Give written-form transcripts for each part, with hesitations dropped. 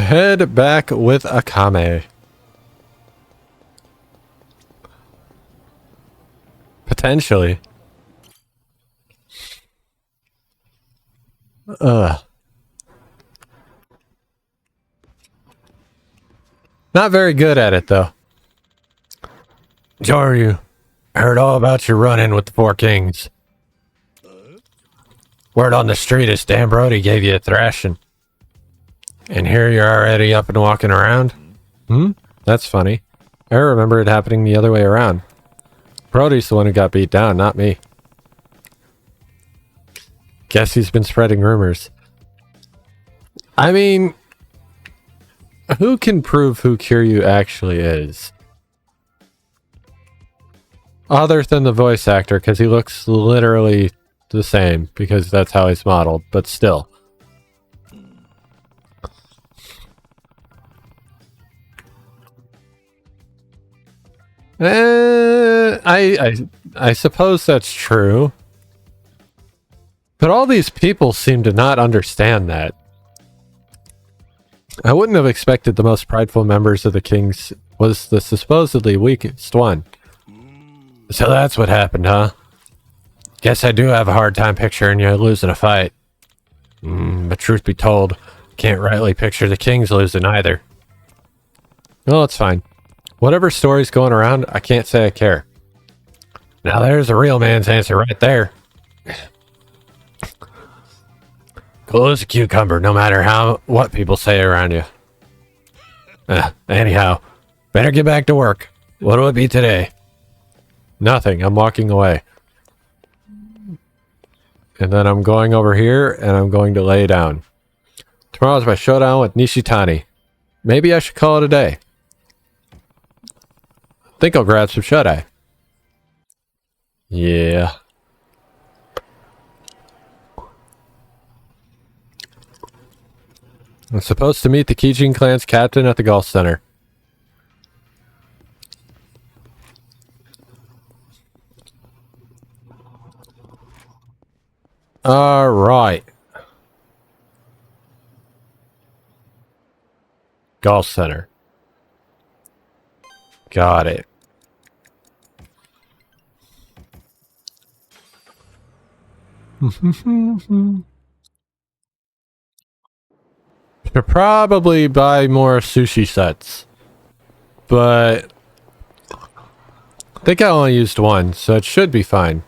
head back with Akame. Potentially. Not very good at it, though. Joryu, I heard all about your run-in with the Four Kings. Word on the street is Dan Brody gave you a thrashing. And here you're already up and walking around? That's funny. I remember it happening the other way around. Brody's the one who got beat down, not me. Guess he's been spreading rumors. I mean, who can prove who Kiryu actually is? Other than the voice actor, because he looks literally the same, because that's how he's modeled, but still. I suppose that's true. But all these people seem to not understand that. I wouldn't have expected the most prideful members of the Kings was the supposedly weakest one. So that's what happened, huh? Guess I do have a hard time picturing you losing a fight. But truth be told, can't rightly picture the Kings losing either. Well, it's fine. Whatever story's going around, I can't say I care. Now there's a real man's answer right there. Cool as a cucumber, no matter what people say around you. Anyhow, better get back to work. What'll it be today? Nothing. I'm walking away. And then I'm going over here, and I'm going to lay down. Tomorrow's my showdown with Nishitani. Maybe I should call it a day. Think I'll grab some shut-eye. Yeah. I'm supposed to meet the Kijin clan's captain at the golf center. Alright. Golf center. Got it. Should probably buy more sushi sets. But I think I only used one, so it should be fine.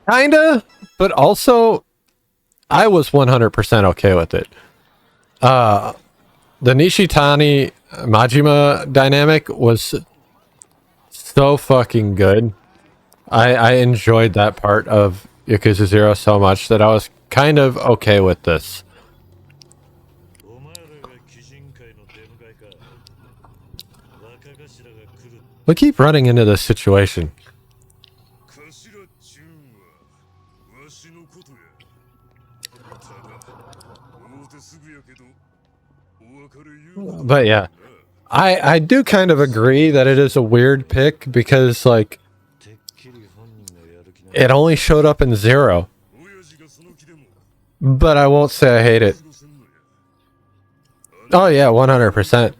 Kinda, but also I was 100% okay with it. The Nishitani Majima dynamic was so fucking good. I enjoyed that part of Yakuza 0 so much that I was kind of okay with this. We keep running into this situation. But yeah, I do kind of agree that it is a weird pick because, like, it only showed up in 0. But I won't say I hate it. Oh yeah, 100%.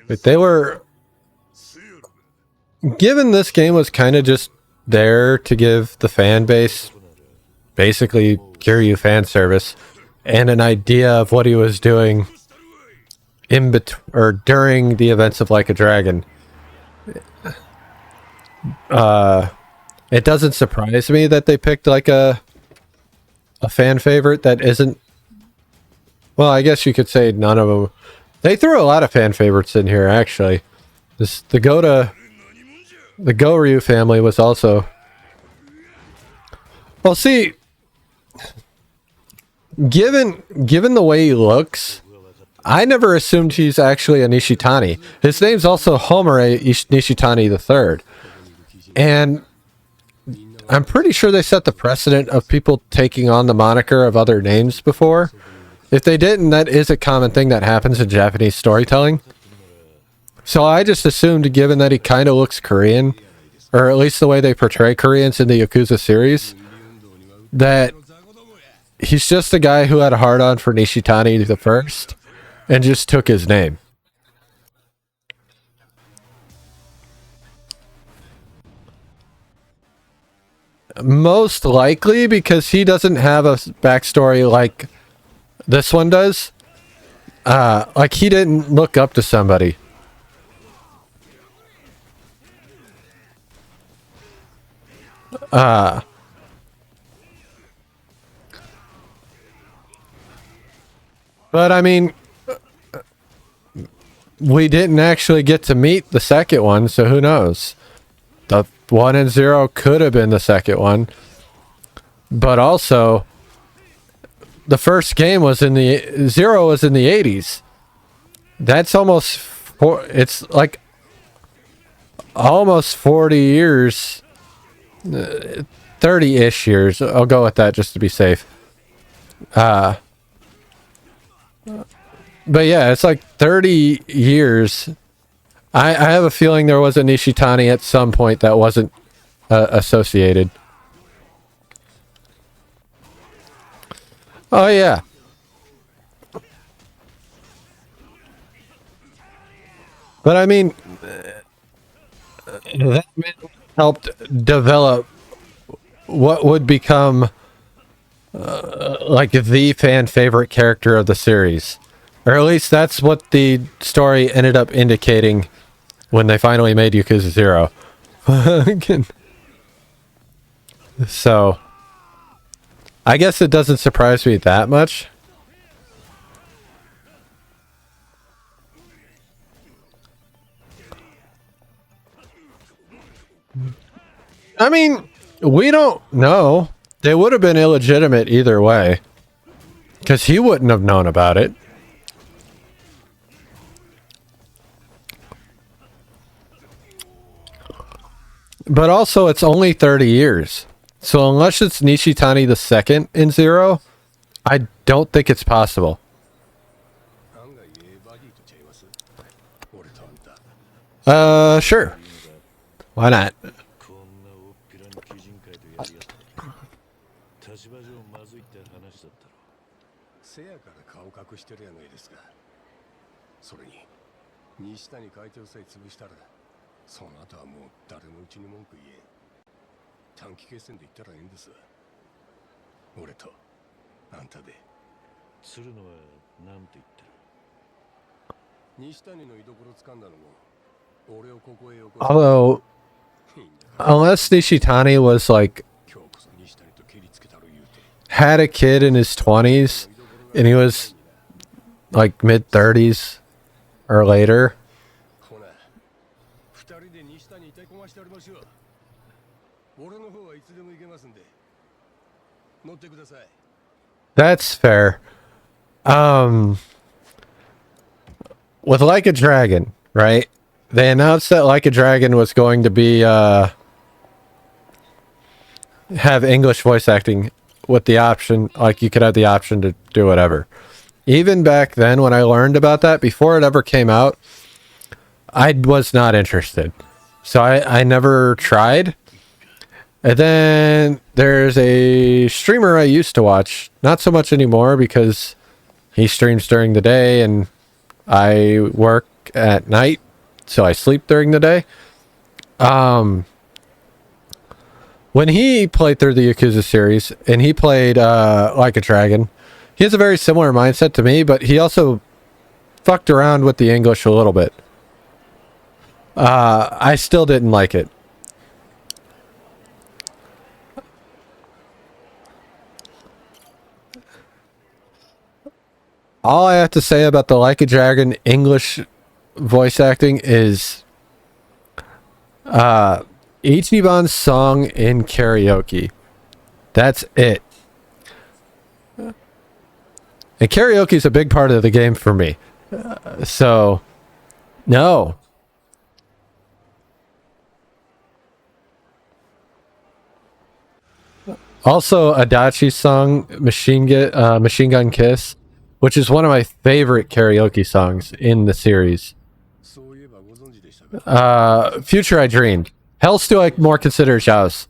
But they were... Given this game was kind of just there to give the fan base basically Kiryu fan service and an idea of what he was doing in between or during the events of Like a Dragon. It doesn't surprise me that they picked like a fan favorite that isn't. Well, I guess you could say none of them. They threw a lot of fan favorites in here actually. The Goryu family was also. Well, see. Given the way he looks, I never assumed he's actually a Nishitani. His name's also Homare Nishitani III. And I'm pretty sure they set the precedent of people taking on the moniker of other names before. If they didn't, that is a common thing that happens in Japanese storytelling. So I just assumed, given that he kind of looks Korean, or at least the way they portray Koreans in the Yakuza series, that he's just a guy who had a hard-on for Nishitani the first, and just took his name. Most likely, because he doesn't have a backstory like this one does. Like, he didn't look up to somebody. But I mean, we didn't actually get to meet the second one, so who knows? The 1 and 0 could have been the second one. But also, the first game was in the... 0 was in the 80s. That's almost... It's like... almost 40 years... 30-ish years. I'll go with that just to be safe. But yeah, it's like 30 years. I have a feeling there was a Nishitani at some point that wasn't associated. Oh yeah. But I mean, that helped develop what would become like the fan favorite character of the series. Or at least that's what the story ended up indicating when they finally made Yakuza 0. So, I guess it doesn't surprise me that much. I mean, we don't know. They would have been illegitimate either way. Because he wouldn't have known about it. But also, it's only 30 years. So unless it's Nishitani the second in 0, I don't think it's possible. Sure. Why not? Although, unless Nishitani was like, had a kid in his 20s, and he was like mid 30s or later. That's fair. With Like a Dragon, right? They announced that Like a Dragon was going to be have English voice acting with the option, like you could have the option to do whatever. Even back then when I learned about that, before it ever came out, I was not interested. So I never tried. And then there's a streamer I used to watch, not so much anymore because he streams during the day and I work at night, so I sleep during the day. When he played through the Yakuza series and he played Like a Dragon, he has a very similar mindset to me, but he also fucked around with the English a little bit. I still didn't like it. All I have to say about the Like a Dragon English voice acting is Ichiban's song in karaoke. That's it. And karaoke is a big part of the game for me. So, no. Also, Adachi's song, Machine Gun Kiss, which is one of my favorite karaoke songs in the series. Future I Dreamed. Hell's do I more consider Zhao's.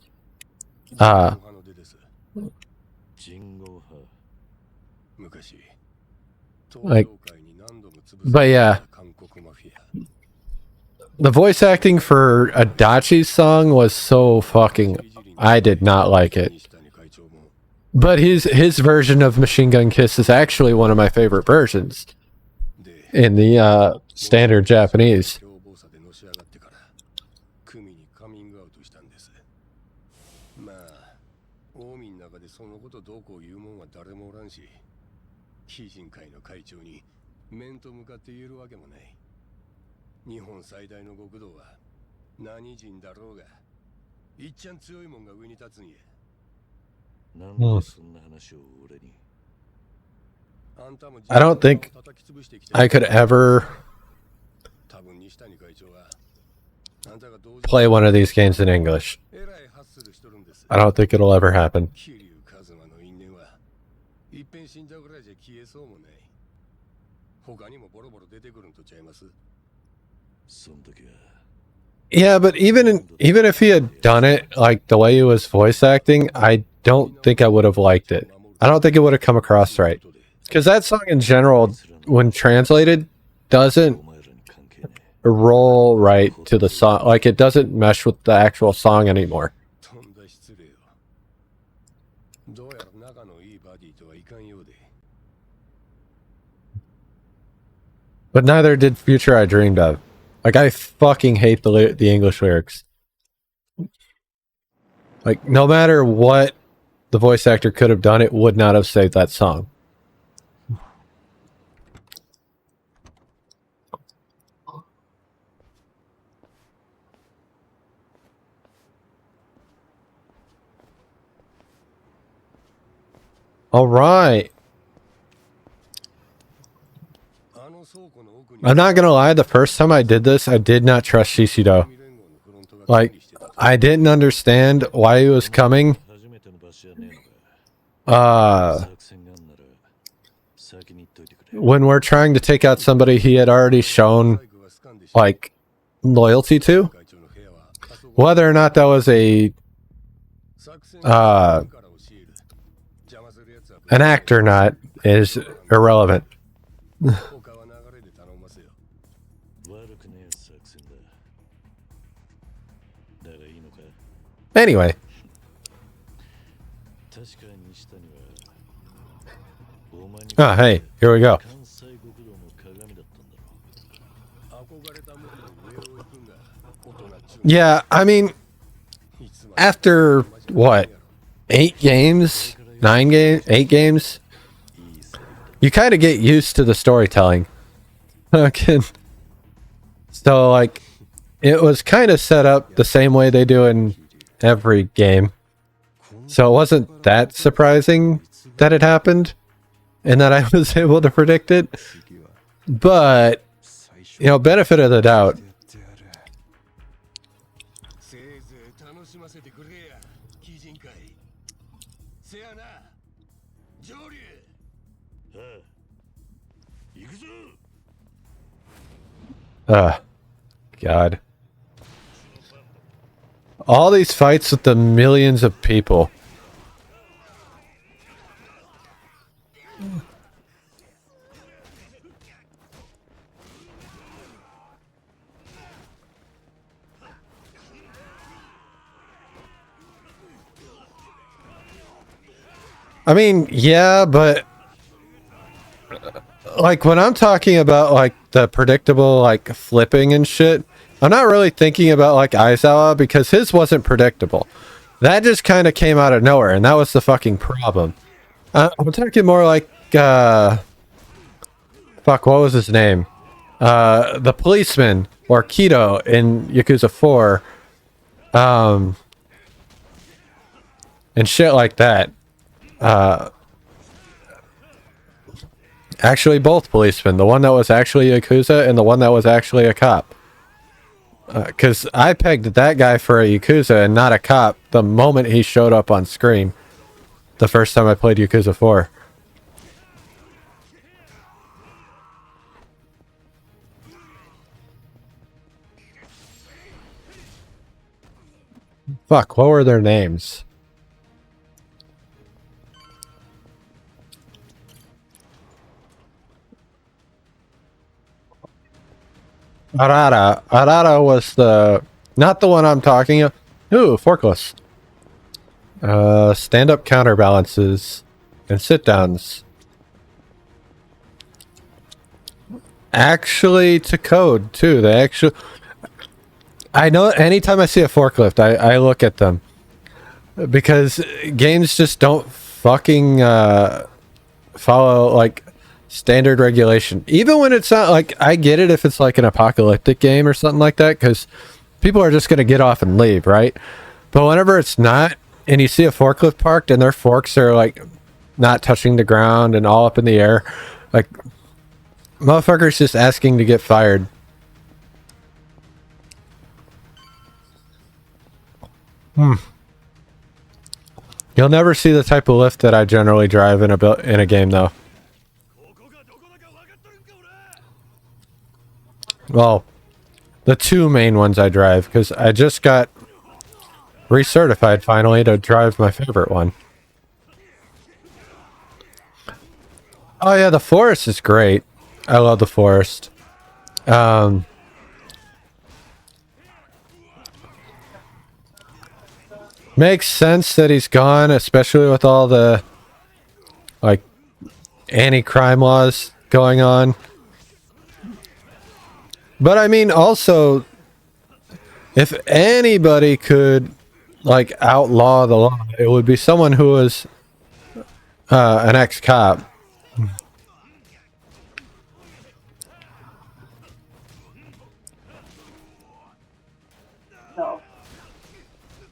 Like, but yeah, the voice acting for Adachi's song was so fucking. I did not like it. But his version of Machine Gun Kiss is actually one of my favorite versions in the standard Japanese. I don't think I could ever play one of these games in English. I don't think it'll ever happen. Yeah, but even if he had done it like the way he was voice acting, I don't think I would have liked it. I don't think it would have come across right. Because that song in general, when translated, doesn't roll right to the song. Like, it doesn't mesh with the actual song anymore. But neither did Future I Dreamed of. Like, I fucking hate the English lyrics. Like, no matter what the voice actor could have done, it would not have saved that song. All right. I'm not gonna lie, the first time I did this, I did not trust Shishido. Like, I didn't understand why he was coming. When we're trying to take out somebody he had already shown, like, loyalty to. Whether or not that was an act or not is irrelevant. Anyway. Ah, hey, here we go. Yeah, I mean, after what, 8 games, 9 games, 8 games, you kind of get used to the storytelling. Okay. So, like, it was kind of set up the same way they do in every game. So it wasn't that surprising that it happened and that I was able to predict it. But, you know, benefit of the doubt. God. All these fights with the millions of people. I mean, yeah, but like when I'm talking about like the predictable like flipping and shit, I'm not really thinking about like Aizawa because his wasn't predictable. That just kind of came out of nowhere, and that was the fucking problem. I'm talking more like fuck, what was his name? The policeman or Kido in Yakuza 4. And shit like that. Actually, both policemen. The one that was actually Yakuza and the one that was actually a cop. Because I pegged that guy for a Yakuza and not a cop the moment he showed up on screen. The first time I played Yakuza 4. Fuck, what were their names? Arara. Arara was the... Not the one I'm talking of. Ooh, forklifts. Stand-up counterbalances. And sit-downs. Actually, to code, too. They actually... I know anytime I see a forklift, I look at them. Because games just don't fucking follow, like, standard regulation. Even when it's not, like, I get it if it's, like, an apocalyptic game or something like that, because people are just going to get off and leave, right? But whenever it's not, and you see a forklift parked and their forks are, like, not touching the ground and all up in the air, like, motherfuckers just asking to get fired. You'll never see the type of lift that I generally drive in a game, though. Well, the two main ones I drive, because I just got recertified finally to drive my favorite one. Oh yeah, the forest is great. I love the forest. Makes sense that he's gone, especially with all the, like, anti-crime laws going on. But I mean, also, if anybody could, like, outlaw the law, it would be someone who was an ex-cop. No.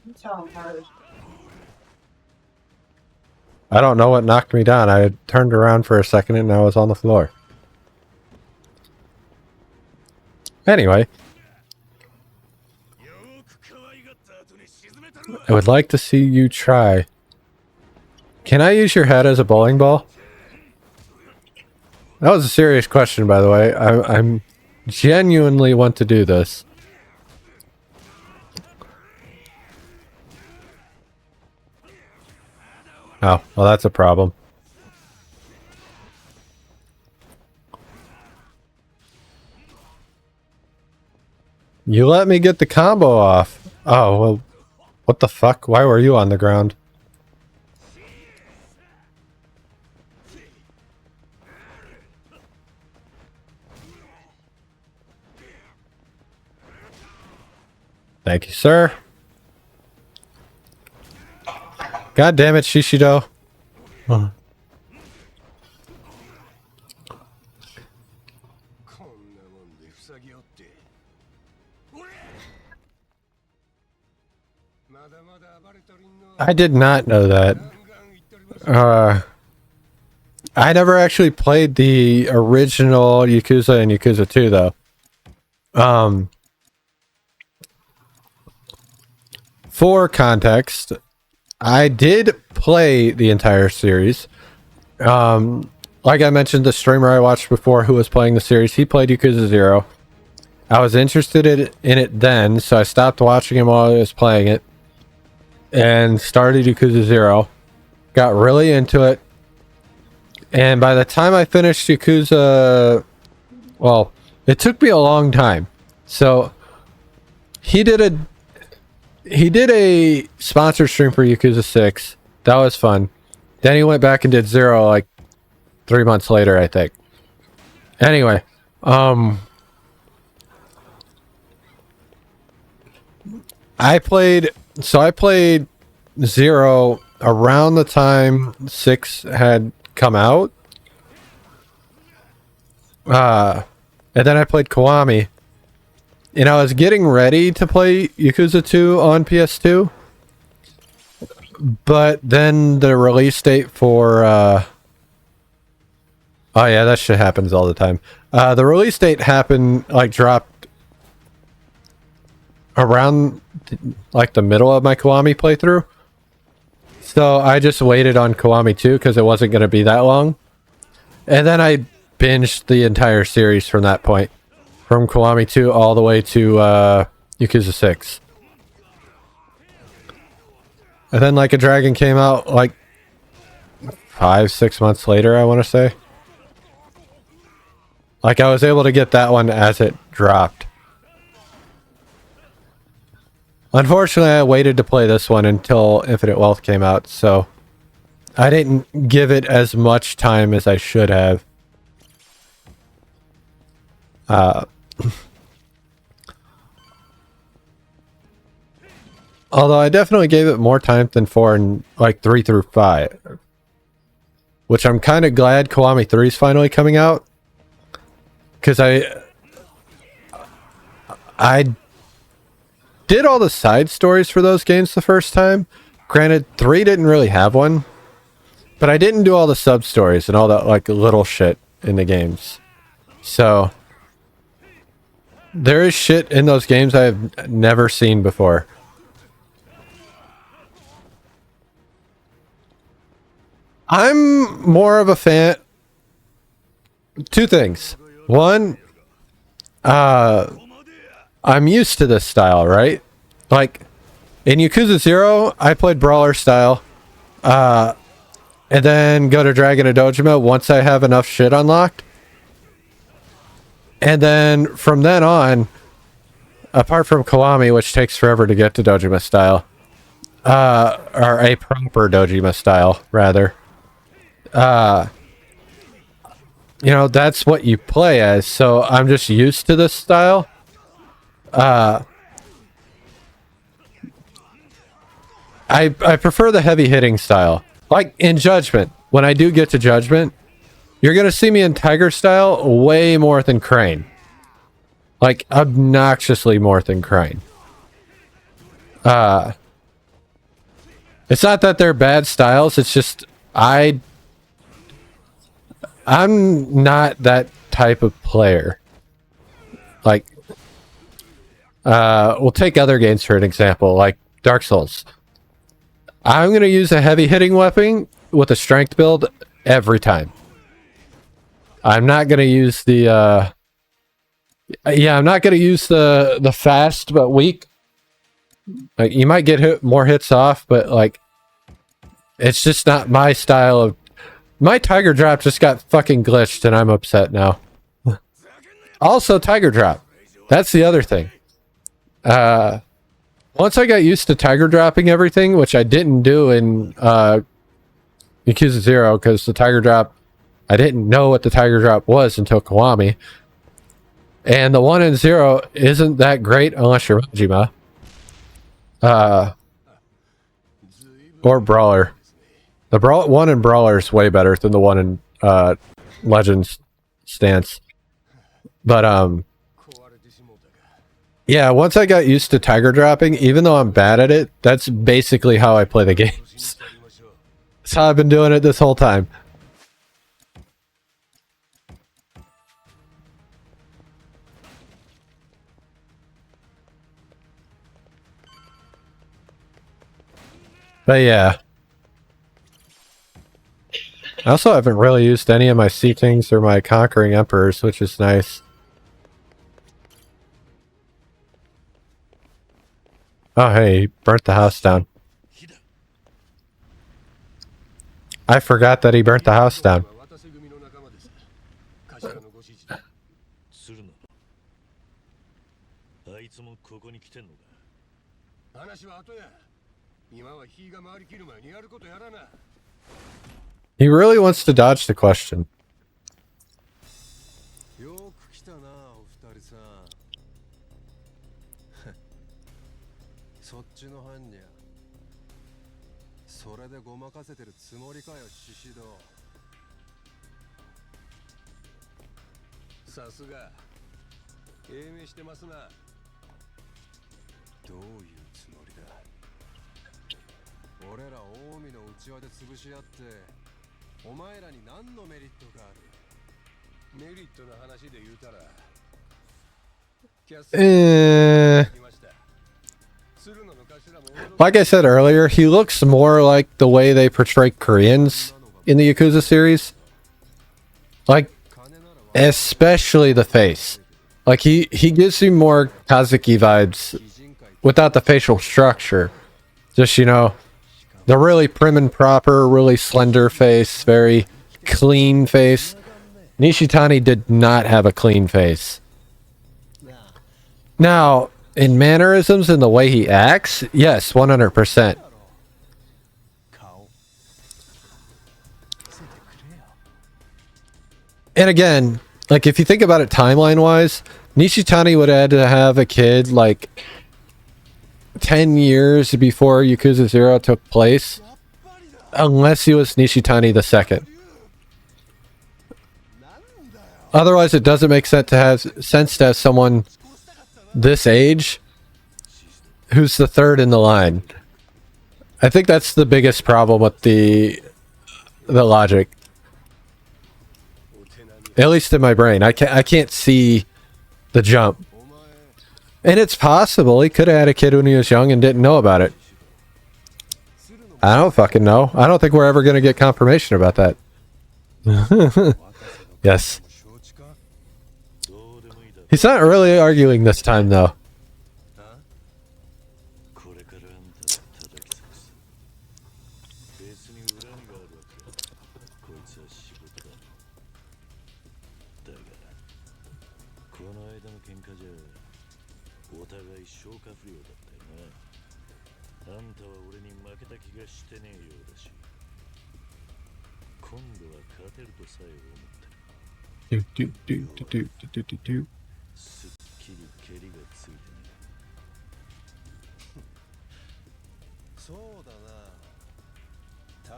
You tell him first. I don't know what knocked me down. I turned around for a second and I was on the floor. Anyway. I would like to see you try. Can I use your head as a bowling ball? That was a serious question, by the way. I'm genuinely want to do this. Oh, well, that's a problem. You let me get the combo off. Oh, well, what the fuck? Why were you on the ground? Thank you, sir. God damn it, Shishido. Huh. I did not know that. I never actually played the original Yakuza and Yakuza 2, though. For context, I did play the entire series. Like I mentioned, the streamer I watched before who was playing the series, he played Yakuza 0. I was interested in it then, so I stopped watching him while I was playing it. And started Yakuza 0. Got really into it. And by the time I finished Yakuza... Well, it took me a long time. So, he did a sponsored stream for Yakuza 6. That was fun. Then he went back and did 0 like 3 months later, I think. Anyway, I played 0 around the time 6 had come out. And then I played Kiwami. And I was getting ready to play Yakuza 2 on PS2. But then the release date for... oh yeah, that shit happens all the time. The release date happened, like, dropped around, like, the middle of my Kiwami playthrough. So I just waited on Kiwami 2 because it wasn't going to be that long. And then I binged the entire series from that point. From Kiwami 2 all the way to Yakuza 6. And then Like a Dragon came out like 5-6 months later, I want to say. Like I was able to get that one as it dropped. Unfortunately, I waited to play this one until Infinite Wealth came out, so I didn't give it as much time as I should have. Although I definitely gave it more time than 4 and like 3 through 5. Which I'm kind of glad Kiwami 3 is finally coming out. Because I did all the side stories for those games the first time. Granted, 3 didn't really have one. But I didn't do all the sub stories and all that like little shit in the games. So there is shit in those games I have never seen before. I'm more of a fan. Two things. One, I'm used to this style, right? Like in Yakuza 0, I played brawler style. And then go to Dragon and Dojima once I have enough shit unlocked. And then from then on, apart from Kiwami, which takes forever to get to Dojima style, or a proper Dojima style, rather. You know, that's what you play as, so I'm just used to this style. I prefer the heavy hitting style. Like in Judgment, when I do get to Judgment, you're gonna see me in Tiger style way more than Crane. Like obnoxiously more than Crane. It's not that they're bad styles, it's just I'm not that type of player. Like we'll take other games for an example, like Dark Souls. I'm going to use a heavy hitting weapon with a strength build every time. I'm not going to use the I'm not going to use the fast but weak. Like you might get more hits off, but like it's just not my style of. My Tiger Drop just got fucking glitched and I'm upset now. Also Tiger Drop. That's the other thing. Once I got used to Tiger Dropping everything, which I didn't do in Yakuza 0, because the Tiger Drop, I didn't know what the Tiger Drop was until Kiwami. And the 1 in 0 isn't that great unless you're Majima. Or Brawler. The 1 in Brawler is way better than the 1 in Legends stance. But yeah, once I got used to Tiger Dropping, even though I'm bad at it, that's basically how I play the games. That's how I've been doing it this whole time. But yeah. I also haven't really used any of my Sea Kings or my Conquering Emperors, which is nice. Oh, hey, he burnt the house down. I forgot that he burnt the house down. He really wants to dodge the question. Like I said earlier, he looks more like the way they portray Koreans in the Yakuza series. Like, especially the face. Like, he gives you more Kazuki vibes without the facial structure. Just, you know, The really prim and proper, really slender face, very clean face. Nishitani did not have a clean face. Now, in mannerisms and the way he acts, yes, 100%. And again, like if you think about it timeline-wise, Nishitani would have had to have a kid like 10 years before Yakuza 0 took place, unless he was Nishitani the second. Otherwise, it doesn't make sense to have someone this age who's the third in the line. I think that's the biggest problem with the logic. At least in my brain, I can't see the jump. And it's possible he could have had a kid when he was young and didn't know about it. I don't fucking know. I don't think we're ever going to get confirmation about that. Yes. He's not really arguing this time, though. Do. そうだな。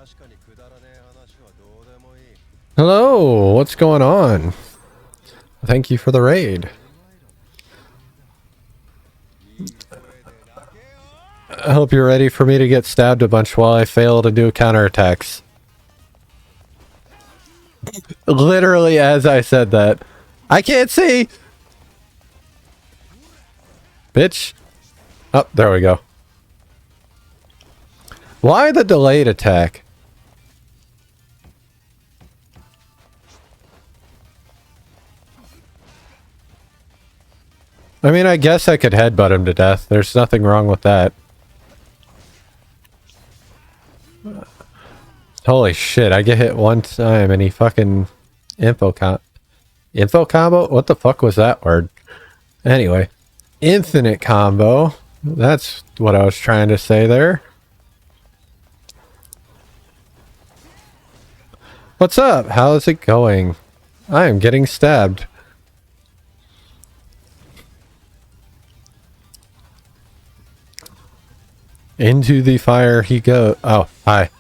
確かにくだらねえ話はどうでもいい。 Hello, what's going on? Thank you for the raid. I hope you're ready for me to get stabbed a bunch while I fail to do counterattacks. Literally as I said that. I can't see! Bitch. Oh, there we go. Why the delayed attack? I mean, I guess I could headbutt him to death. There's nothing wrong with that. Holy shit, I get hit one time and he fucking info combo? What the fuck was that word? Anyway, infinite combo. That's what I was trying to say there. What's up? How's it going? I am getting stabbed. Into the fire he goes. Oh, hi.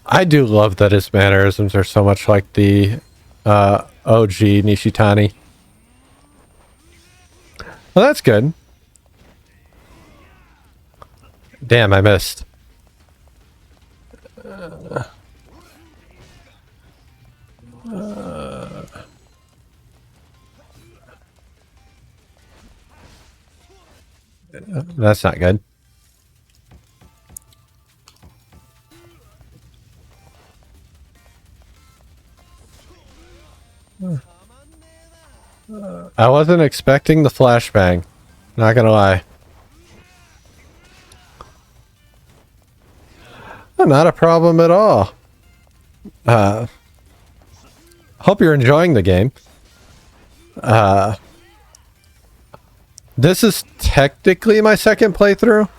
I do love that his mannerisms are so much like the OG Nishitani. Well, that's good. Damn, I missed. That's not good. I wasn't expecting the flashbang. Not gonna lie. Not a problem at all. Hope you're enjoying the game. This is technically my second playthrough.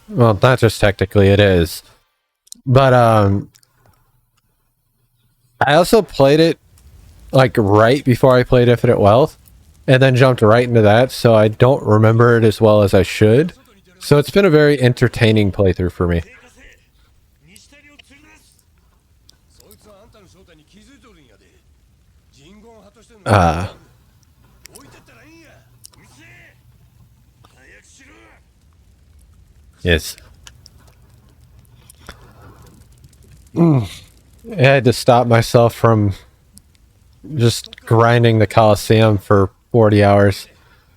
Well, not just technically, it is. But I also played it like right before I played Infinite Wealth, and then jumped right into that, so I don't remember it as well as I should. So it's been a very entertaining playthrough for me. Yes. I had to stop myself from just grinding the Coliseum for 40 hours,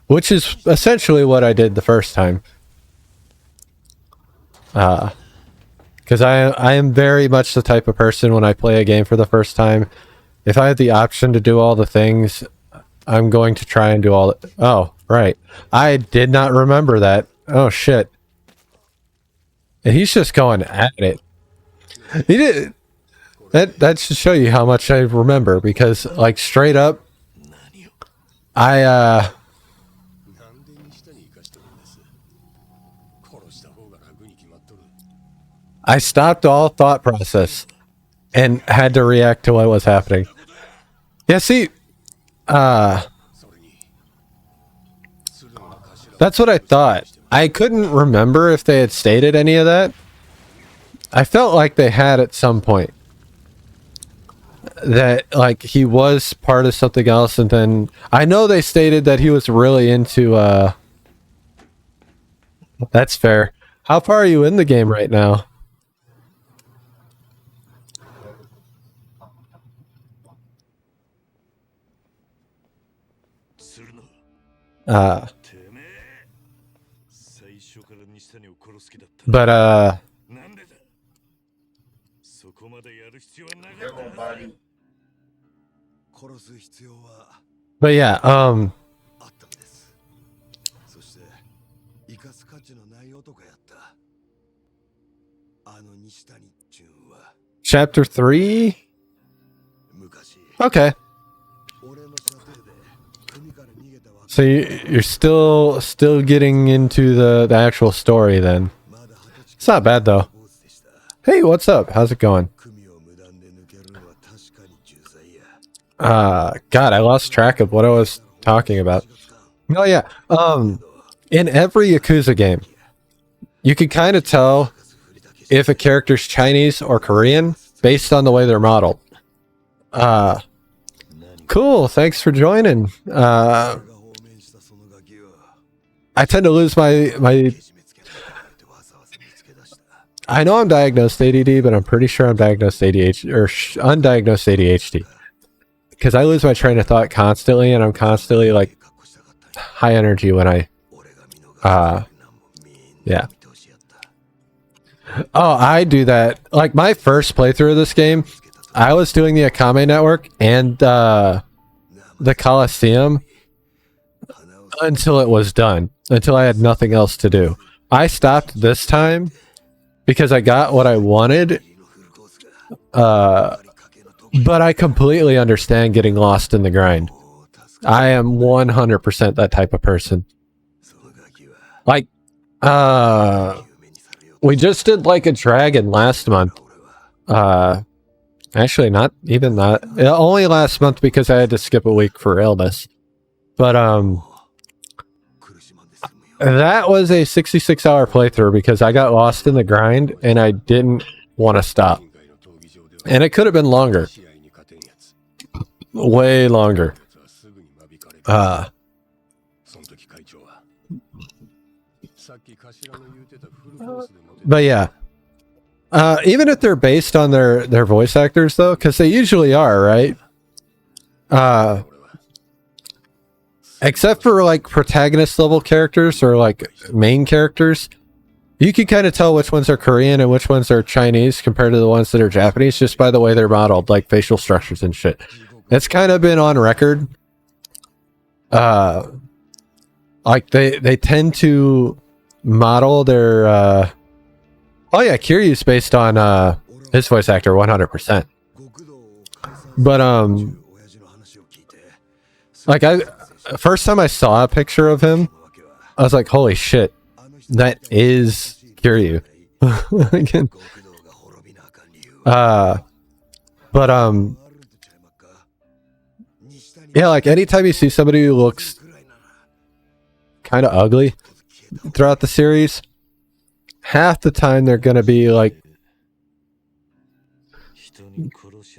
which is essentially what I did the first time. Because I am very much the type of person when I play a game for the first time, if I have the option to do all the things, I'm going to try and do all the... Oh, right. I did not remember that. Oh, shit. And he's just going at it. He did that should show you how much I remember, because like straight up I なんで西谷生かしとるんです。殺した方が楽に決まっとる。 I stopped all thought process and had to react to what was happening. Yeah, see, それに鶴の頭 that's what I thought. I couldn't remember if they had stated any of that. I felt like they had at some point. That, like, he was part of something else, and then... I know they stated that he was really into, That's fair. How far are you in the game right now? But, なんでだ。そこまでやる必要はなかった。殺す必要は but yeah, あったんです。そして生かす価値のない男やった。あの西谷純は chapter 3? 昔 Okay. 俺の射程で海から逃げたわけ。 So you're still getting into the actual story then. まだ二十 It's not bad though. 坊主でした。 Hey, what's up? How's it going? 組を無断で抜けるのは確かに重罪や。 God, I lost track of what I was talking about. Oh yeah, in every Yakuza game, you can kind of tell if a character's Chinese or Korean based on the way they're modeled. Cool, thanks for joining. I tend to lose my I know I'm diagnosed ADD, but I'm pretty sure I'm diagnosed ADHD or undiagnosed ADHD. Because I lose my train of thought constantly, and I'm constantly like high energy when I yeah. Oh, I do that. Like my first playthrough of this game, I was doing the Akame Network and the Coliseum until it was done, until I had nothing else to do. I stopped this time because I got what I wanted, but I completely understand getting lost in the grind. I am 100% that type of person. Like, we just did like a dragon last month. Actually, not even that. Only last month because I had to skip a week for illness. But that was a 66-hour playthrough because I got lost in the grind and I didn't want to stop. And it could have been longer. Way longer. But yeah. Even if they're based on their voice actors though, because they usually are, right? Except for like protagonist level characters or like main characters, you can kind of tell which ones are Korean and which ones are Chinese compared to the ones that are Japanese just by the way they're modeled, like facial structures and shit. It's kind of been on record. Like they tend to model their oh yeah, Kiryu's based on his voice actor 100%. But like first time I saw a picture of him, I was like, holy shit, that is Kiryu. But yeah, like anytime you see somebody who looks kind of ugly throughout the series, half the time they're gonna be like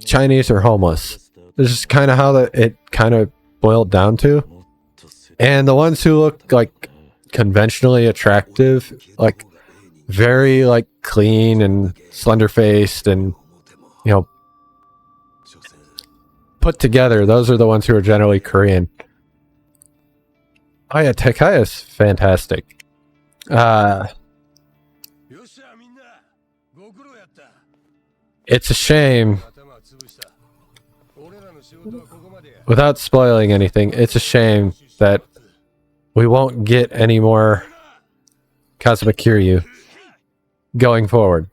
Chinese or homeless. This is kind of how it kind of boiled down to. And the ones who look like conventionally attractive, like very like clean and slender faced and, you know, put together, those are the ones who are generally Korean. Oh yeah, Takaya's fantastic. It's a shame, without spoiling anything, it's a shame that we won't get any more Kazuma Kiryu. going forward.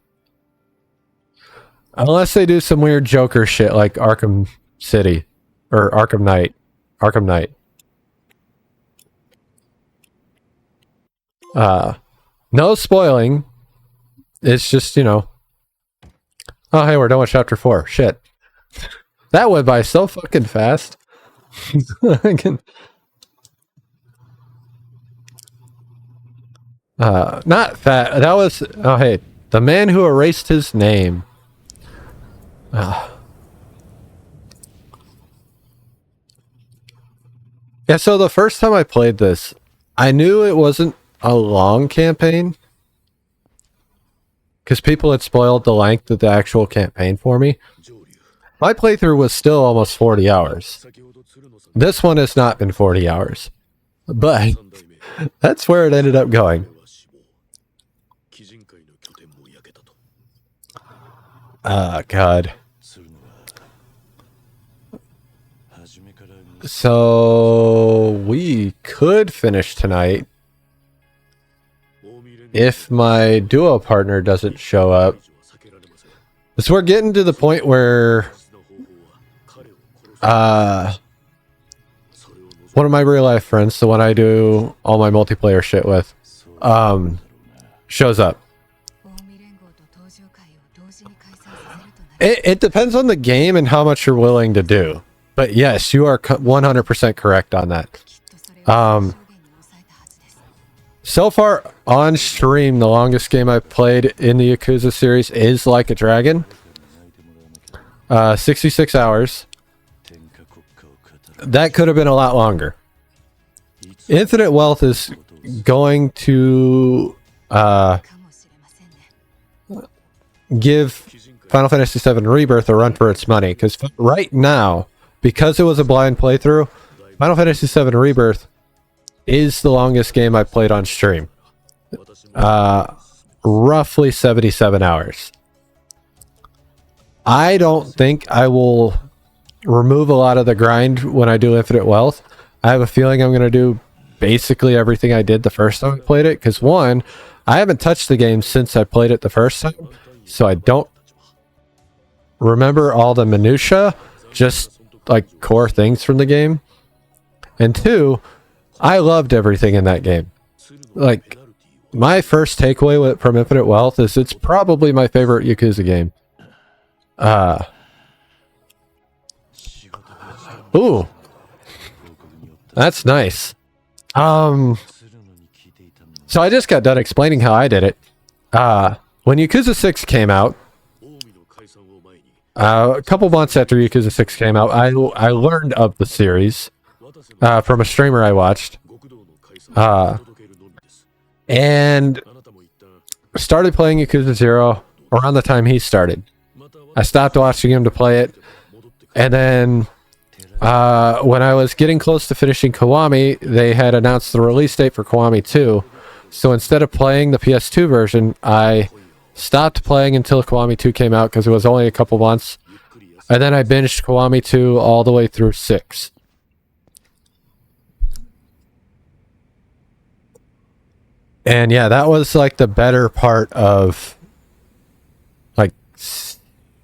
Unless they do some weird Joker shit like Arkham City or Arkham Knight. Arkham Knight. No spoiling. It's just, you know. Oh, hey, we're done with chapter 4. Shit. That went by so fucking fast. Not fat. That was, oh, hey, the man who erased his name. Yeah, so the first time I played this, I knew it wasn't a long campaign because people had spoiled the length of the actual campaign for me. My playthrough was still almost 40 hours. This one has not been 40 hours, but that's where it ended up going. God. So we could finish tonight if my duo partner doesn't show up. So we're getting to the point where one of my real life friends, the one I do all my multiplayer shit with, shows up. It depends on the game and how much you're willing to do. But yes, you are 100% correct on that. So far on stream, the longest game I've played in the Yakuza series is Like a Dragon. 66 hours. That could have been a lot longer. Infinite Wealth is going to give Final Fantasy VII Rebirth a run for its money, because right now, because it was a blind playthrough, Final Fantasy VII Rebirth is the longest game I've played on stream. Roughly 77 hours. I don't think I will remove a lot of the grind when I do Infinite Wealth. I have a feeling I'm going to do basically everything I did the first time I played it, because one, I haven't touched the game since I played it the first time, so I don't remember all the minutia, just like core things from the game. And two, I loved everything in that game. Like, my first takeaway from Infinite Wealth is it's probably my favorite Yakuza game. Ooh, that's nice. So I just got done explaining how I did it. When Yakuza 6 came out, a couple months after Yakuza 6 came out, I learned of the series from a streamer I watched, and started playing Yakuza 0 around the time he started. I stopped watching him to play it, and then when I was getting close to finishing Kiwami, they had announced the release date for Kiwami 2, so instead of playing the PS2 version, I stopped playing until Kiwami 2 came out because it was only a couple months. And then I binged Kiwami 2 all the way through 6. And yeah, that was like the better part of like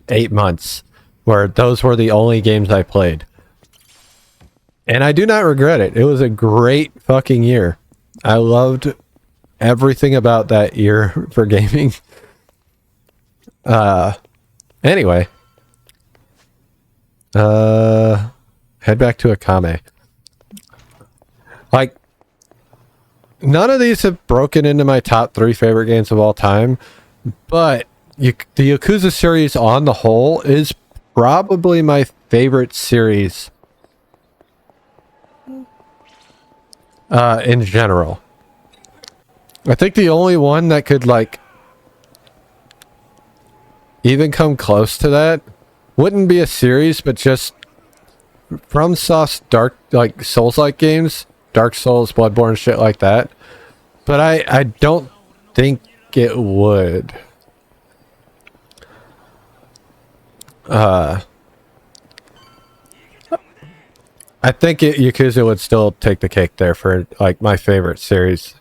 8 months, where those were the only games I played. And I do not regret it. It was a great fucking year. I loved everything about that year for gaming. Anyway, head back to Akame. Like, none of these have broken into my top 3 favorite games of all time, but the Yakuza series on the whole is probably my favorite series in general. I think the only one that could like even come close to that wouldn't be a series, but just FromSoft's dark, like Souls-like games, Dark Souls, Bloodborne, shit like that. But I don't think it would. I think Yakuza would still take the cake there for like my favorite series.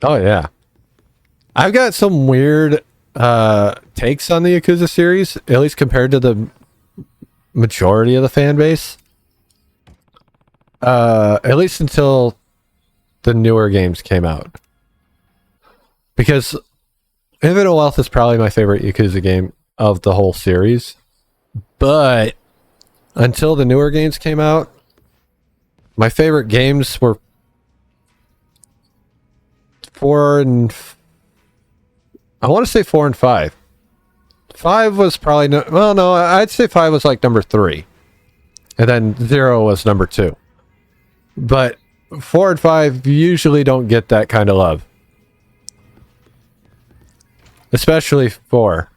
Oh yeah. I've got some weird takes on the Yakuza series, at least compared to the majority of the fan base. At least until the newer games came out. Because Infinite Wealth is probably my favorite Yakuza game of the whole series. But until the newer games came out, my favorite games were 4 and... I want to say 4 and 5. 5 was probably... no, I'd say 5 was like number 3. And then 0 was number 2. But 4 and 5 usually don't get that kind of love. Especially 4.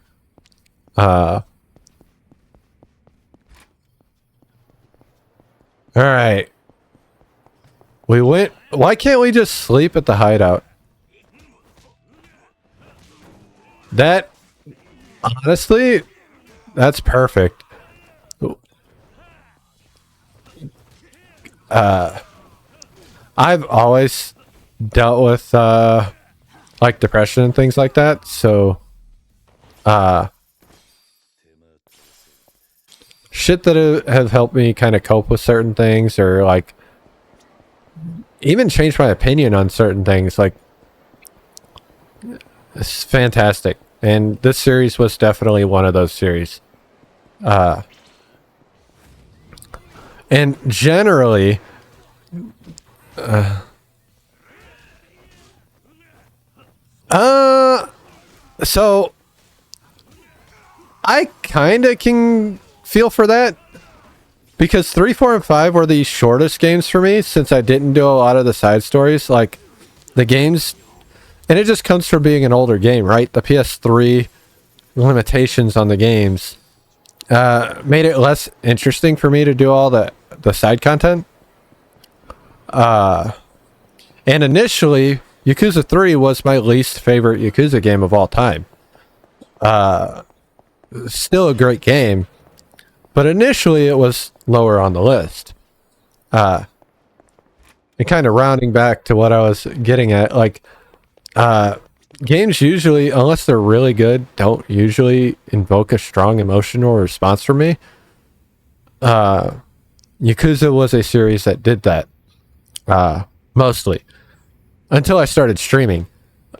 Alright. We went... Why can't we just sleep at the hideout? That... Honestly, that's perfect. I've always dealt with like depression and things like that, so shit that have helped me kind of cope with certain things, or like even change my opinion on certain things. Like, it's fantastic, and this series was definitely one of those series. And generally, so I kind of can feel for that, because 3, 4, and 5 were the shortest games for me, since I didn't do a lot of the side stories. Like, the games, and it just comes from being an older game, right? The PS3 limitations on the games made it less interesting for me to do all the side content. And initially, Yakuza 3 was my least favorite Yakuza game of all time. Still a great game, but initially it was lower on the list. And kind of rounding back to what I was getting at, like, games usually, unless they're really good, don't usually invoke a strong emotional response from me. Yakuza was a series that did that. Mostly. Until I started streaming.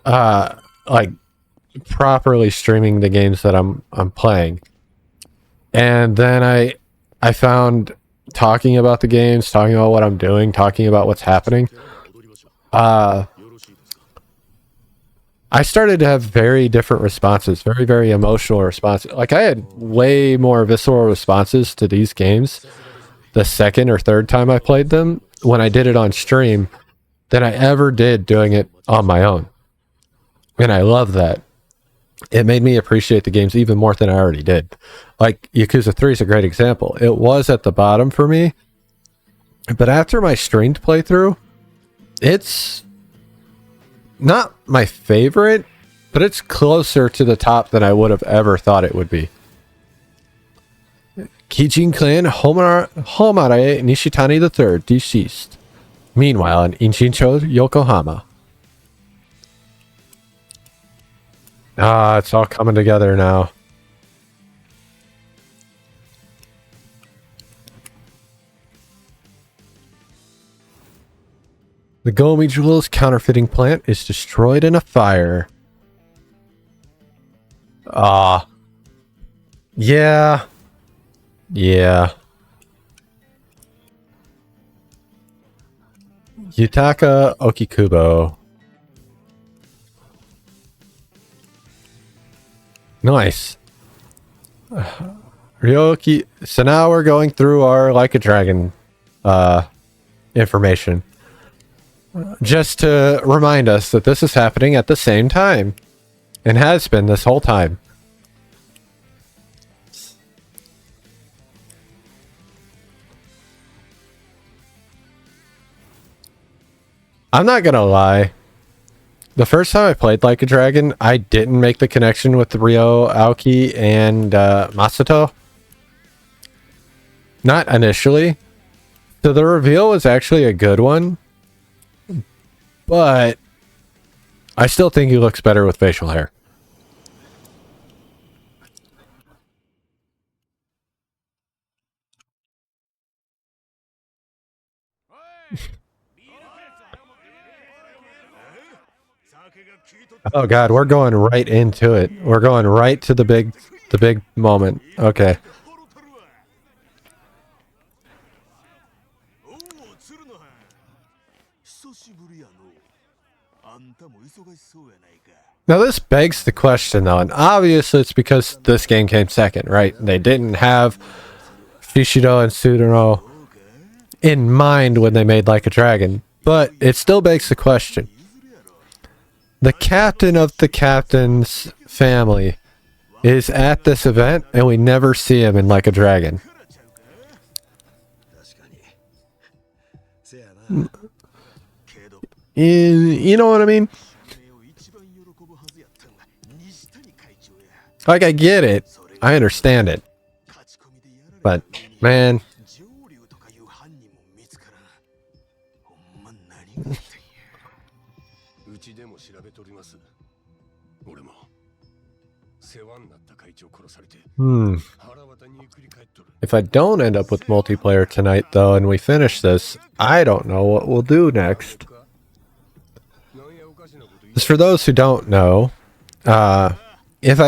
Like, properly streaming the games that I'm playing. And then I found talking about the games, talking about what I'm doing, talking about what's happening. I started to have very different responses, very, very emotional responses. Like, I had way more visceral responses to these games the second or third time I played them when I did it on stream than I ever did doing it on my own. And I love that. It made me appreciate the games even more than I already did. Like, Yakuza 3 is a great example. It was at the bottom for me, but after my streamed playthrough, it's not my favorite, but it's closer to the top than I would have ever thought it would be. Kijin clan Homare Nishitani III deceased. Meanwhile, in Inchincho, Yokohama. It's all coming together now. The Gomi Jewels counterfeiting plant is destroyed in a fire. Yeah. Yeah. Yutaka Okikubo. Nice. Ryoki. So now we're going through our Like a Dragon information. Just to remind us that this is happening at the same time. And has been this whole time. I'm not gonna lie. The first time I played Like a Dragon, I didn't make the connection with Ryo, Aoki, and Masato. Not initially. So the reveal was actually a good one. But I still think he looks better with facial hair. Oh god, we're going right into it. We're going right to the big moment. Okay. Now this begs the question though, and obviously it's because this game came second, right? They didn't have Fishido and Tsuruno in mind when they made Like a Dragon, but it still begs the question. The captain of the captain's family is at this event, and we never see him in Like a Dragon. You know what I mean? Like, I get it. I understand it. But, man. If I don't end up with multiplayer tonight, though, and we finish this, I don't know what we'll do next. Just for those who don't know, if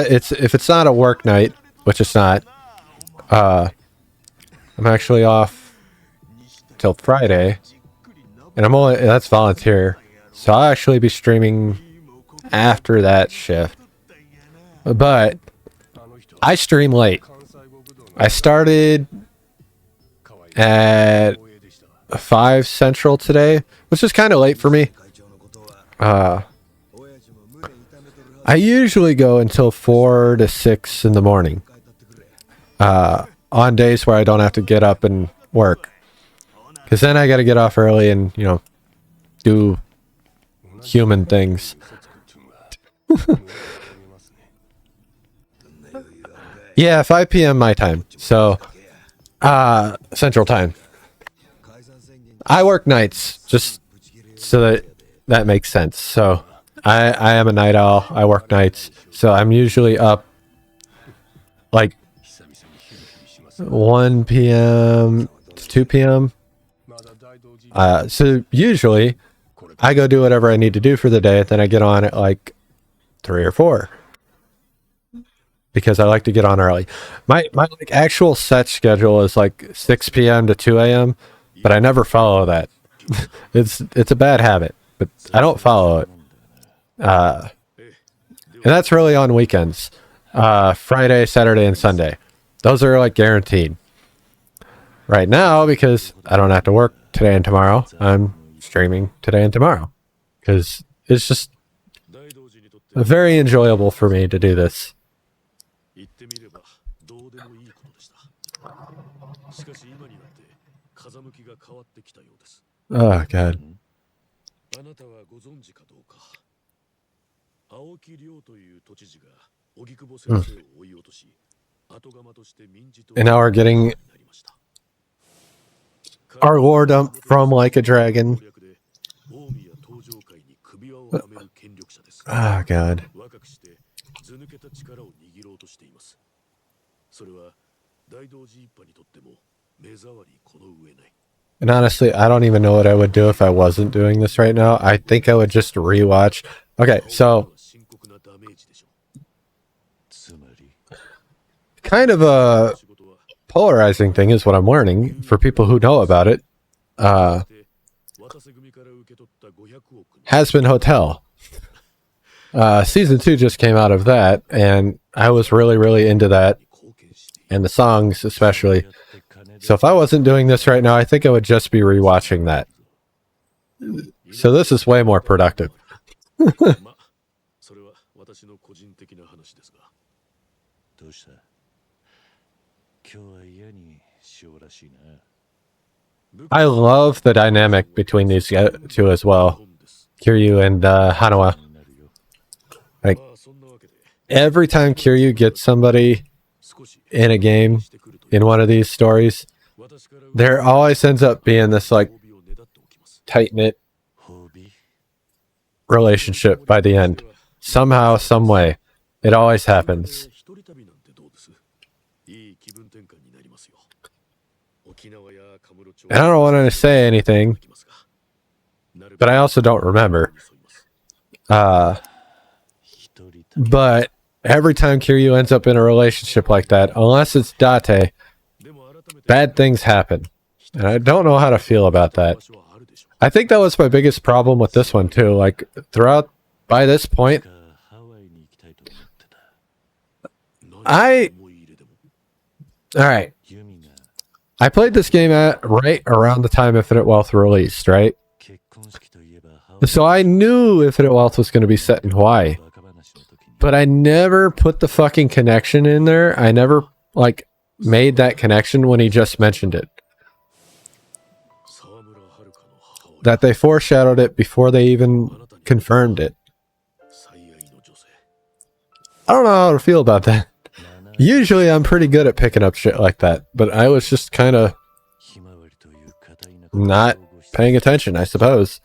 it's not a work night, which it's not, I'm actually off till Friday, and that's volunteer, so I'll actually be streaming after that shift. But I stream late. I started at 5 Central today, which is kind of late for me. I usually go until 4 to 6 in the morning. On days where I don't have to get up and work. Because then I got to get off early and, you know, do human things. Yeah, 5 p.m. my time. So, Central Time. I work nights, just so that makes sense. So, I am a night owl. I work nights. So, I'm usually up like 1 p.m. to 2 p.m. So, usually, I go do whatever I need to do for the day, then I get on at like 3 or 4. Because I like to get on early. My like actual set schedule is like 6 p.m. to 2 a.m., but I never follow that. It's a bad habit, but I don't follow it. And that's really on weekends. Friday, Saturday, and Sunday. Those are like guaranteed. Right now, because I don't have to work today and tomorrow, I'm streaming today and tomorrow. Because it's just very enjoyable for me to do this. Oh god. And now we're getting our lore dump from Like a Dragon. Oh god. And honestly, I don't even know what I would do if I wasn't doing this right now. I think I would just rewatch. Okay, so kind of a polarizing thing is what I'm learning for people who know about it. Has Been Hotel. Season 2 just came out of that, and I was really, really into that. And the songs especially. So if I wasn't doing this right now, I think I would just be rewatching that. So this is way more productive. I love the dynamic between these two as well. Kiryu and Hanawa. Like, every time Kiryu gets somebody in a game, in one of these stories, there always ends up being this like tight-knit relationship by the end. Somehow, some way. It always happens. And I don't want to say anything, but I also don't remember. But every time Kiryu ends up in a relationship like that, unless it's Date, bad things happen. And I don't know how to feel about that. I think that was my biggest problem with this one too. Like, throughout, by this point, Alright. I played this game at right around the time Infinite Wealth released, right? So I knew Infinite Wealth was going to be set in Hawaii. But I never put the fucking connection in there. I never, like, made that connection when he just mentioned it. That they foreshadowed it before they even confirmed it. I don't know how to feel about that. Usually I'm pretty good at picking up shit like that, but I was just kind of not paying attention, I suppose.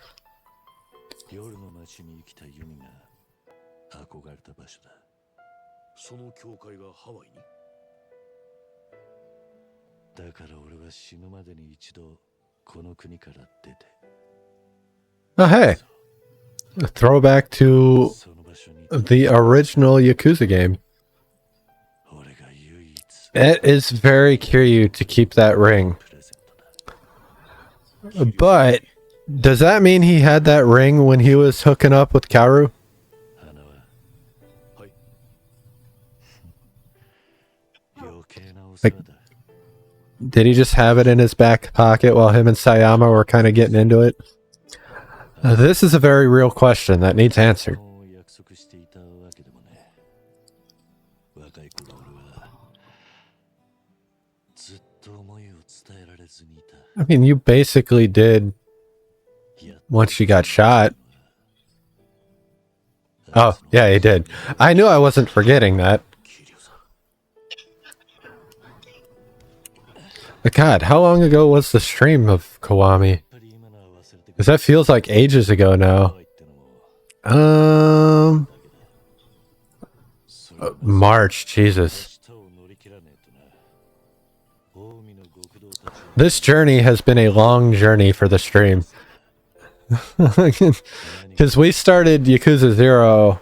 Oh, hey. A throwback to the original Yakuza game. It is very Kiryu to keep that ring. But does that mean he had that ring when he was hooking up with Kaoru? Like, did he just have it in his back pocket while him and Sayama were kind of getting into it? This is a very real question that needs answered. I mean, you basically did once you got shot. Oh, yeah, he did. I knew I wasn't forgetting that. But God, how long ago was the stream of Kiwami? Because that feels like ages ago now. March, Jesus. This journey has been a long journey for the stream. Because we started Yakuza 0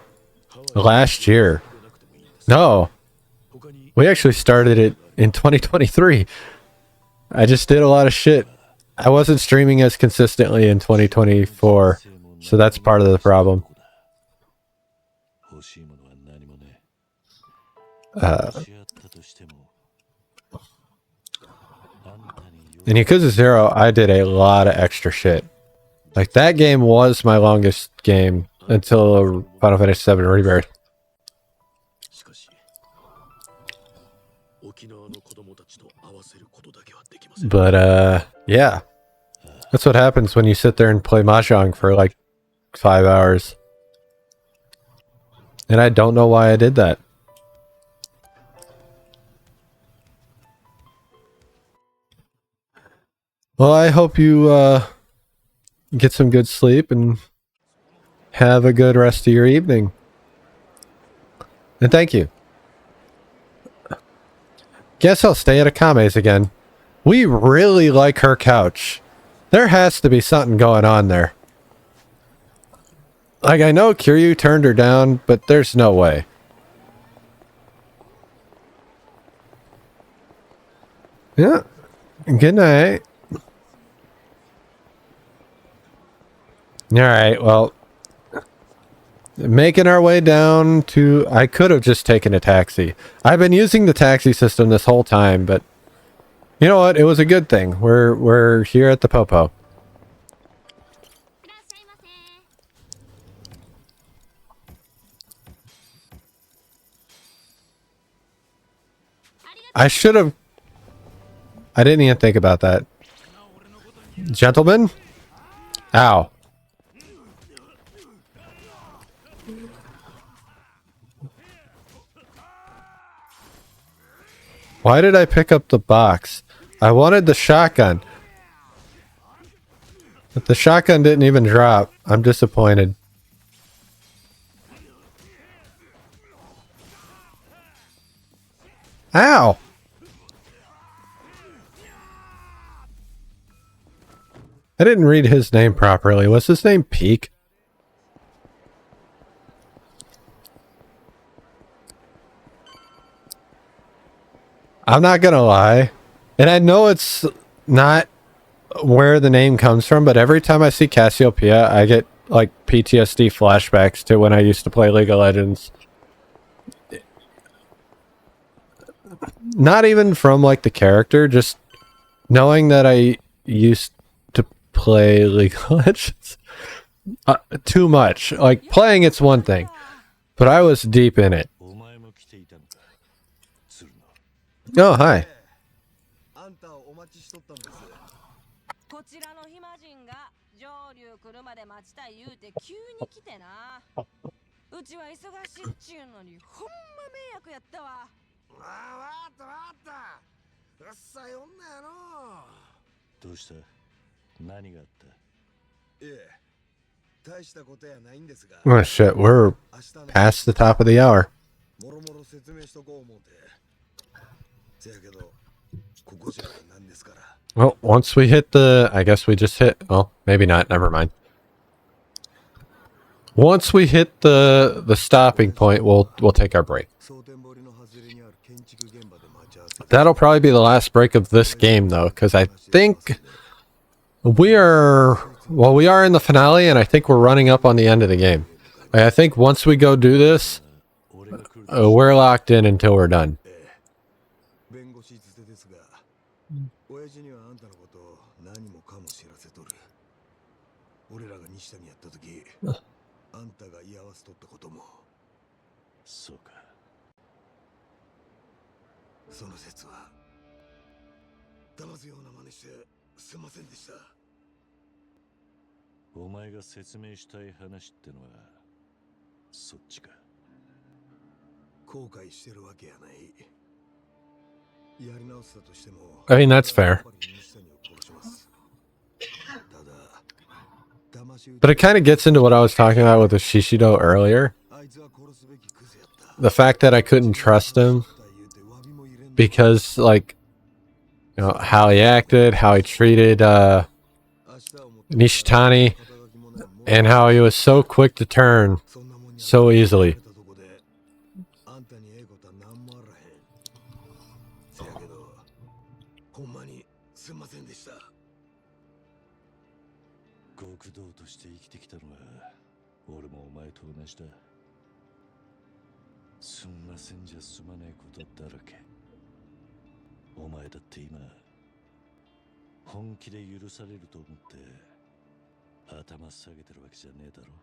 last year. No. We actually started it in 2023. I just did a lot of shit. I wasn't streaming as consistently in 2024. So that's part of the problem. In Yakuza 0, I did a lot of extra shit. Like, that game was my longest game until Final Fantasy 7 Rebirth. But, yeah. That's what happens when you sit there and play Mahjong for like 5 hours. And I don't know why I did that. Well, I hope you get some good sleep and have a good rest of your evening. And thank you. Guess I'll stay at Akame's again. We really like her couch. There has to be something going on there. Like, I know Kiryu turned her down, but there's no way. Yeah. Good night. Alright, well, making our way down to... I could have just taken a taxi. I've been using the taxi system this whole time, but you know what? It was a good thing. We're here at the Popo. I should have... I didn't even think about that. Gentlemen? Ow. Why did I pick up the box? I wanted the shotgun. But the shotgun didn't even drop. I'm disappointed. Ow! I didn't read his name properly. Was his name Peak? I'm not gonna lie. And I know it's not where the name comes from, but every time I see Cassiopeia, I get like PTSD flashbacks to when I used to play League of Legends. Not even from like the character, just knowing that I used to play League of Legends too much. Like playing it's one thing, but I was deep in it. Oh, hi. あんたをお待ちしとったんです。こちらの暇人が上流来るまで待ちたい言うて急に来てな。うちは忙しいっちゅうのにほんま迷惑やったわ。わかったうっさい女やの。どうした？何があった？いえ、大したことやないんですが。 Oh shit, we're past the top of the hour. もろもろ説明しとこう思うて。せやけど、ここじゃなんですから。 Well, once we hit the... I guess we just hit... Well, maybe not. Never mind. Once we hit the stopping point, we'll take our break. That'll probably be the last break of this game, though, because I think we are... Well, we are in the finale, and I think we're running up on the end of the game. I think once we go do this, we're locked in until we're done. 弁護士づてですが、親父にはあんたのことを何もかも知らせとる。俺らが西田にやった時、あんたが居合わせとったことも。そうか。その説は騙すような真似してすいませんでした。お前が説明したい話ってのはそっちか。後悔してるわけやない。 I mean, that's fair. But it kind of gets into what I was talking about with the Shishido earlier. The fact that I couldn't trust him because, like, you know, how he acted, how he treated Nishitani, and how he was so quick to turn so easily. 極道として生きてきたのは俺もお前と同じだ。すんませんじゃ済まねえことだらけ。お前だって今本気で許されると思って頭下げてるわけじゃねえだろ。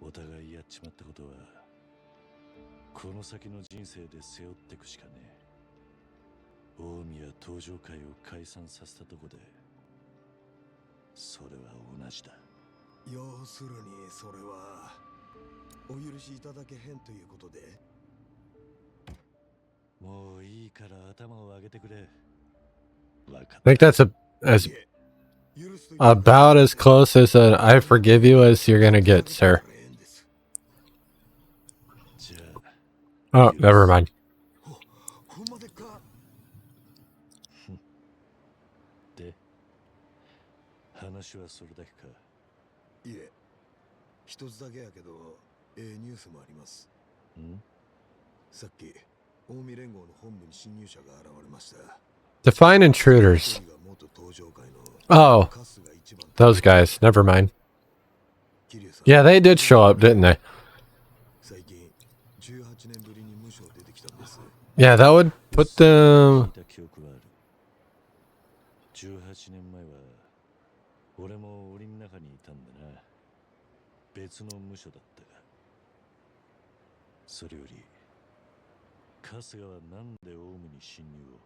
お互いやっちまったことはこの先の人生で背負ってくしかねえ。近江や東上会を解散させたとこでそれは同じだ。要するにそれはお許しいただけへんということで。もういいから頭を上げてくれ。わかった。 I think that's about as close as an I forgive you as you're gonna get, sir. Oh, never mind. で、話はそれだけか。いえ、一つだけやけど、ニュースもあります。ん？さっき、近江連合の本部に侵入者が現れました。 Define intruders. Oh, those guys. Never mind. Yeah, they did show up, didn't they? Yeah, that would put them... 18年前は俺も檻の中にいたんだな。別の部署だったが。それより春日はなんでオウムに侵入を？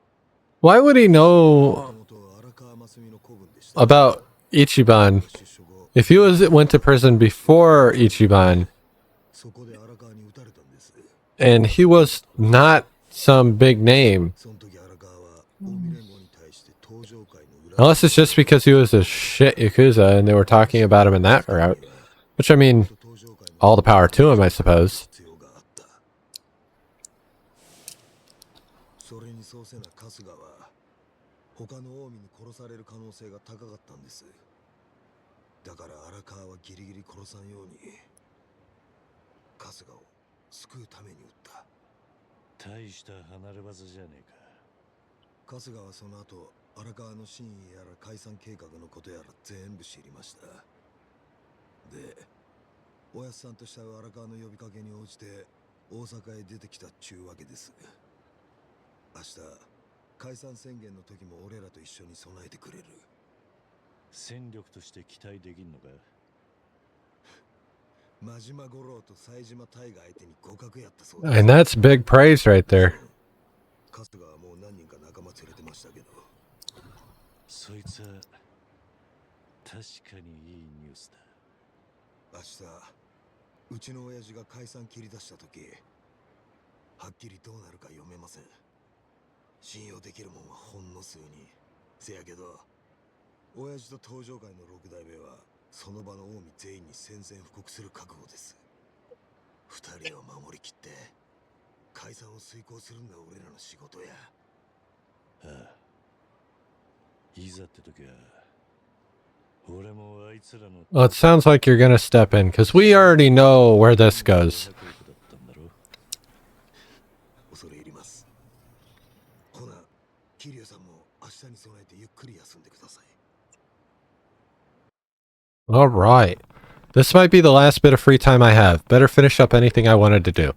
Why would he know about Ichiban if he went to prison before Ichiban and he was not some big name? Unless it's just because he was a shit Yakuza and they were talking about him in that route. Which, I mean, all the power to him, I suppose. それにそうせな春日は他の近江に殺される可能性が高かったんです。だから荒川はギリギリ殺さんように春日を救うために撃った。大した離れ技じゃねえか。春日はその後荒川の真意やら解散計画のことやら全部知りました。でおやすさんと慕う荒川の呼びかけに応じて大阪へ出てきたっちゅうわけです。明日解散宣言の時も俺らと一緒に備えてくれる。戦力として期待できんのか。真島五郎と冴島大河相手に互角やったそうです。 And that's big praise right there. 春日はもう何人か仲間連れてましたけど。そいつは確かにいいニュースだ。明日うちの親父が解散切り出した時はっきりどうなるか読めません。信用できるもんはほんの数人。せやけど親父と登場界の六代目はその場の近江全員に宣戦布告する覚悟です。二人を守りきって解散を遂行するんが俺らの仕事や。ああ、いざって時は俺もあいつらの Well, it sounds like you're gonna step in, because we already know where this goes. 恐れ入ります。ほな桐生さんも明日に備えてゆっくり休んでください。 Alright. This might be the last bit of free time I have. Better finish up anything I wanted to do.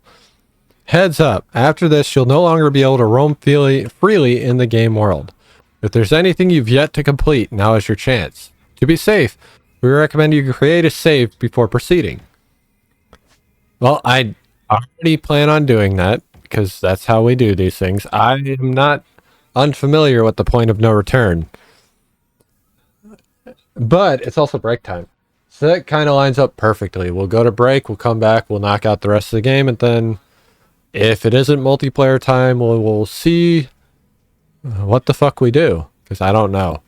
Heads up, after this you'll no longer be able to roam freely in the game world. If there's anything you've yet to complete, now is your chance. To be safe, we recommend you create a save before proceeding. Well, I already plan on doing that, because that's how we do these things. I am not unfamiliar with the point of no return. But it's also break time. So that kind of lines up perfectly. We'll go to break, we'll come back, we'll knock out the rest of the game, and then if it isn't multiplayer time, we'll see what the fuck we do, because I don't know.